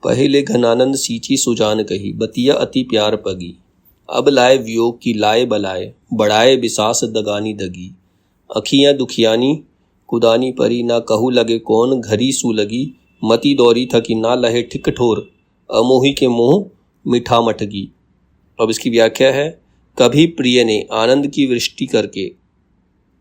पहिले घनानंद सींची सुजान कही, बतिया अति प्यार पगी। अब लाए वियोग की लाए बलाए, बढ़ाए बिसास दगानी दगी। अखियाँ दुखियानी कुदानी परी, ना कहू लगे कौन घरी सू लगी। मति दौरी थकी ना लहे ठिक ठोर, अमोही के मोह मिठा मठगी। अब इसकी व्याख्या है, कभी प्रिय ने आनंद की वृष्टि करके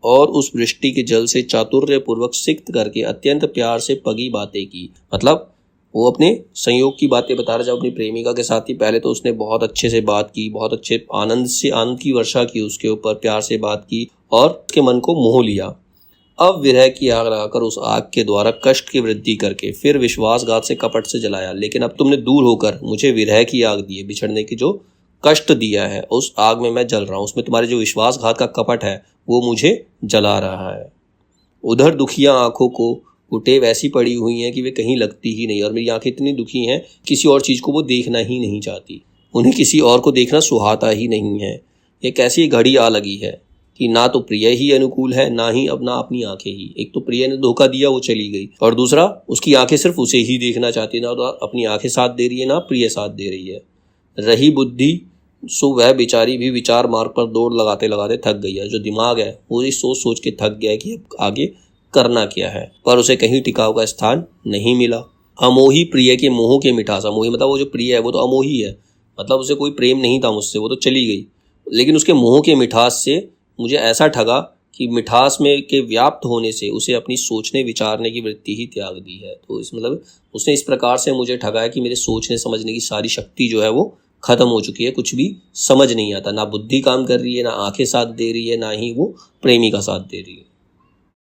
और उस वृष्टि के जल से चातुर्य पूर्वक सिक्त करके अत्यंत प्यार से पगी बातें की। मतलब वो अपने संयोग की बातें बता रहा, जब अपनी प्रेमिका के साथ ही पहले तो उसने बहुत अच्छे से बात की, बहुत अच्छे आनंद की वर्षा की उसके ऊपर, प्यार से बात की और उसके मन को मोह लिया। अब विरह की आग लगाकर उस आग के द्वारा कष्ट की वृद्धि करके फिर विश्वासघात से कपट से जलाया। लेकिन अब तुमने दूर होकर मुझे विरह की आग दी है, बिछड़ने की जो कष्ट दिया है, उस आग में मैं जल रहा हूँ, उसमें तुम्हारे जो विश्वासघात का कपट है वो मुझे जला रहा है। उधर दुखियां आंखों को घुटे वैसी पड़ी हुई हैं कि वे कहीं लगती ही नहीं, और मेरी आंखें इतनी दुखी हैं किसी और चीज़ को वो देखना ही नहीं चाहती, उन्हें किसी और को देखना सुहाता ही नहीं है। एक ऐसी घड़ी आ लगी है कि ना तो प्रिय ही अनुकूल है, ना ही अपना अपनी आंखें ही। एक तो प्रिय ने धोखा दिया, वो चली गई, और दूसरा उसकी आंखें सिर्फ उसे ही देखना चाहती है, ना तो अपनी आंखें साथ दे रही है, ना प्रिय साथ दे रही है। रही बुद्धि सो वह बेचारी भी विचार मार्ग पर दौड़ लगाते लगाते थक गई है। जो दिमाग है वो इस सोच सोच के थक गया है कि अब आगे करना क्या है, पर उसे कहीं टिकाव का स्थान नहीं मिला। अमोही प्रिय के मोह के मिठास, अमोही मतलब वो जो प्रिय है वो तो अमोही है, मतलब उसे कोई प्रेम नहीं था मुझसे, वो तो चली गई, लेकिन उसके मोह के मिठास से मुझे ऐसा ठगा कि मिठास में के व्याप्त होने से उसे अपनी सोचने विचारने की वृत्ति ही त्याग दी है। तो इस मतलब उसने इस प्रकार से मुझे ठगा है कि मेरे सोचने समझने की सारी शक्ति जो है वो खत्म हो चुकी है, कुछ भी समझ नहीं आता, ना बुद्धि काम कर रही है, ना आंखें साथ दे रही है, ना ही वो प्रेमी का साथ दे रही है।